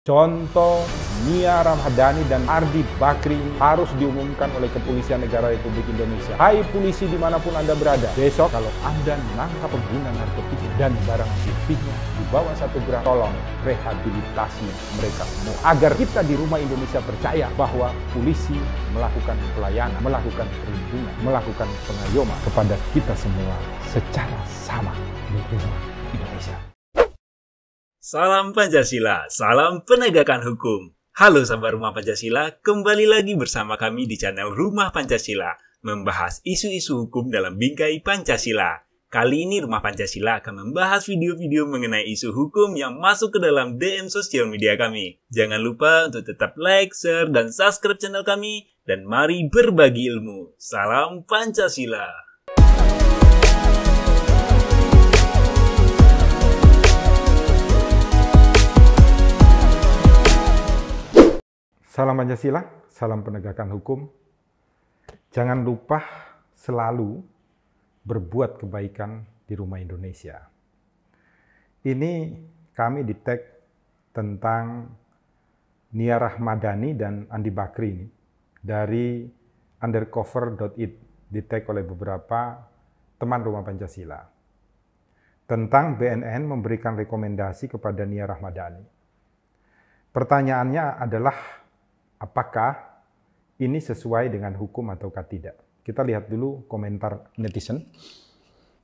Contoh Nia Ramadhani dan Ardi Bakri harus diumumkan oleh Kepolisian Negara Republik Indonesia. Hai polisi dimanapun Anda berada, besok kalau Anda nangkap pengguna narkotika dan barang buktinya di bawah 1 gram, tolong rehabilitasi mereka semua. Agar kita di Rumah Indonesia percaya bahwa polisi melakukan pelayanan, melakukan perlindungan, melakukan pengayoman kepada kita semua secara sama di Rumah Indonesia. Salam Pancasila, salam penegakan hukum. Halo sahabat Rumah Pancasila, kembali lagi bersama kami di channel Rumah Pancasila, membahas isu-isu hukum dalam bingkai Pancasila. Kali ini Rumah Pancasila akan membahas video-video mengenai isu hukum yang masuk ke dalam DM sosial media kami. Jangan lupa untuk tetap like, share, dan subscribe channel kami, dan mari berbagi ilmu. Salam Pancasila. Salam Pancasila, salam penegakan hukum. Jangan lupa selalu berbuat kebaikan di Rumah Indonesia. Ini kami di tag tentang Nia Ramadhani dan Andi Bakri ini dari undercover.it, di tag oleh beberapa teman Rumah Pancasila. Tentang BNN memberikan rekomendasi kepada Nia Ramadhani. Pertanyaannya adalah, apakah ini sesuai dengan hukum ataukah tidak? Kita lihat dulu komentar netizen.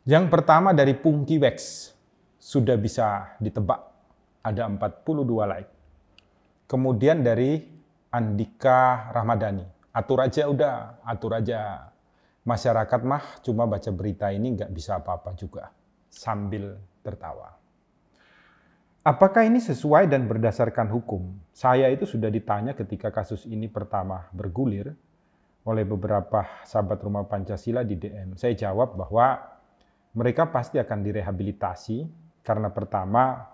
Yang pertama dari Pungki Wex, sudah bisa ditebak, ada 42 like. Kemudian dari Andika Ramadhani, atur aja udah, atur aja. Masyarakat mah cuma baca berita ini nggak bisa apa-apa juga, sambil tertawa. Apakah ini sesuai dan berdasarkan hukum? Saya itu sudah ditanya ketika kasus ini pertama bergulir oleh beberapa sahabat Rumah Pancasila di DM. Saya jawab bahwa mereka pasti akan direhabilitasi karena pertama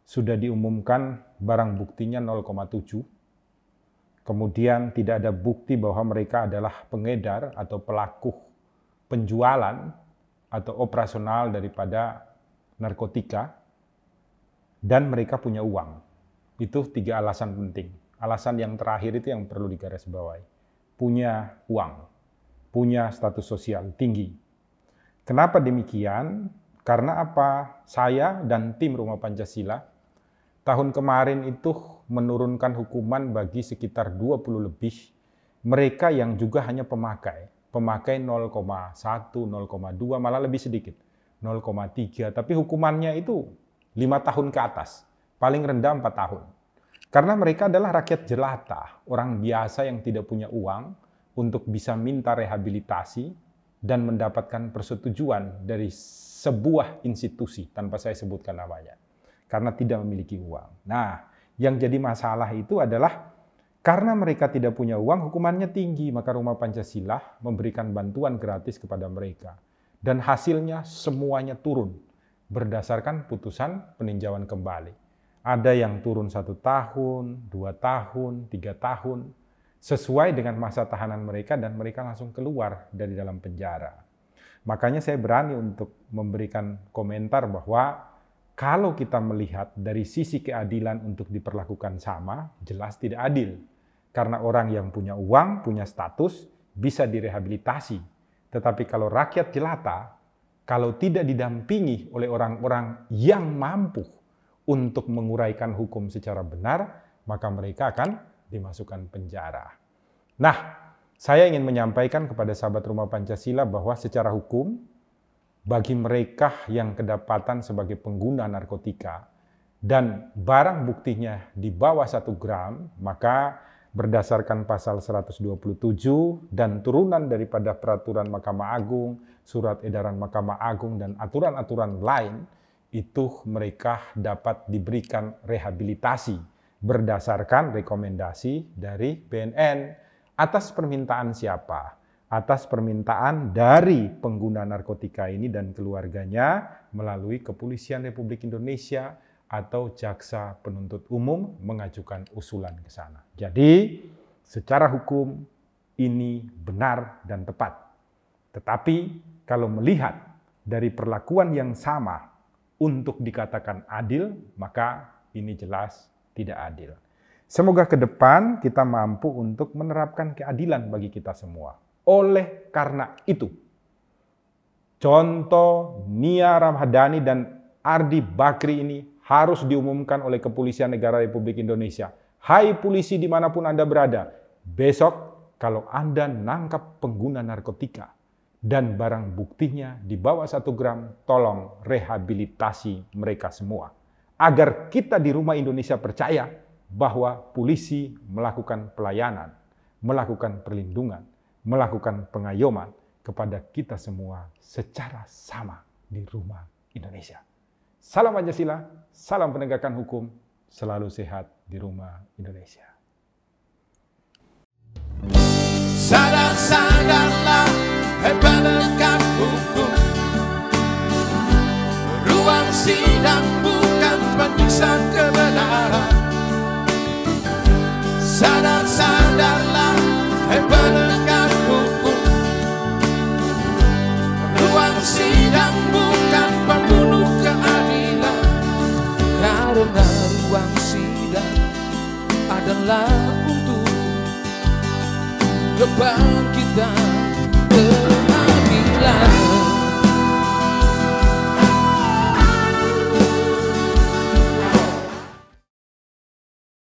sudah diumumkan barang buktinya 0,7. Kemudian tidak ada bukti bahwa mereka adalah pengedar atau pelaku penjualan atau operasional daripada narkotika. Dan mereka punya uang. Itu 3 alasan penting. Alasan yang terakhir itu yang perlu digarisbawahi. Punya uang, punya status sosial tinggi. Kenapa demikian? Karena apa? Saya dan tim Rumah Pancasila tahun kemarin itu menurunkan hukuman bagi sekitar 20 lebih mereka yang juga hanya pemakai 0,1, 0,2, malah lebih sedikit, 0,3. Tapi hukumannya itu 5 tahun ke atas, paling rendah 4 tahun. Karena mereka adalah rakyat jelata, orang biasa yang tidak punya uang untuk bisa minta rehabilitasi dan mendapatkan persetujuan dari sebuah institusi, tanpa saya sebutkan namanya, karena tidak memiliki uang. Nah, yang jadi masalah itu adalah karena mereka tidak punya uang, hukumannya tinggi, maka Rumah Pancasila memberikan bantuan gratis kepada mereka. Dan hasilnya semuanya turun berdasarkan putusan peninjauan kembali. Ada yang turun 1 tahun, 2 tahun, 3 tahun, sesuai dengan masa tahanan mereka dan mereka langsung keluar dari dalam penjara. Makanya saya berani untuk memberikan komentar bahwa kalau kita melihat dari sisi keadilan untuk diperlakukan sama, jelas tidak adil. Karena orang yang punya uang, punya status, bisa direhabilitasi. Tetapi kalau rakyat jelata, kalau tidak didampingi oleh orang-orang yang mampu untuk menguraikan hukum secara benar, maka mereka akan dimasukkan penjara. Nah, saya ingin menyampaikan kepada sahabat Rumah Pancasila bahwa secara hukum, bagi mereka yang kedapatan sebagai pengguna narkotika dan barang buktinya di bawah 1 gram, maka berdasarkan pasal 127 dan turunan daripada peraturan Mahkamah Agung, surat edaran Mahkamah Agung, dan aturan-aturan lain, itu mereka dapat diberikan rehabilitasi berdasarkan rekomendasi dari BNN. Atas permintaan siapa? Atas permintaan dari pengguna narkotika ini dan keluarganya melalui Kepolisian Republik Indonesia atau jaksa penuntut umum mengajukan usulan ke sana. Jadi, secara hukum ini benar dan tepat. Tetapi, kalau melihat dari perlakuan yang sama untuk dikatakan adil, maka ini jelas tidak adil. Semoga ke depan kita mampu untuk menerapkan keadilan bagi kita semua. Oleh karena itu, contoh Nia Ramadhani dan Ardi Bakri ini harus diumumkan oleh Kepolisian Negara Republik Indonesia. Hai polisi dimanapun Anda berada, besok kalau Anda nangkap pengguna narkotika dan barang buktinya di bawah 1 gram, tolong rehabilitasi mereka semua. Agar kita di Rumah Indonesia percaya bahwa polisi melakukan pelayanan, melakukan perlindungan, melakukan pengayoman kepada kita semua secara sama di Rumah Indonesia. Salam Pancasila, salam penegakan hukum, selalu sehat di Rumah Indonesia. Sadar-sadarlah, hai penegak hukum. Ruang sidang bukan penyiksa kebenaran. Sadar-sadarlah, hai penegak hukum. Ruang sidang bukan pembunuh keadilan. Karena ruang sidang adalah untuk kebangkitan.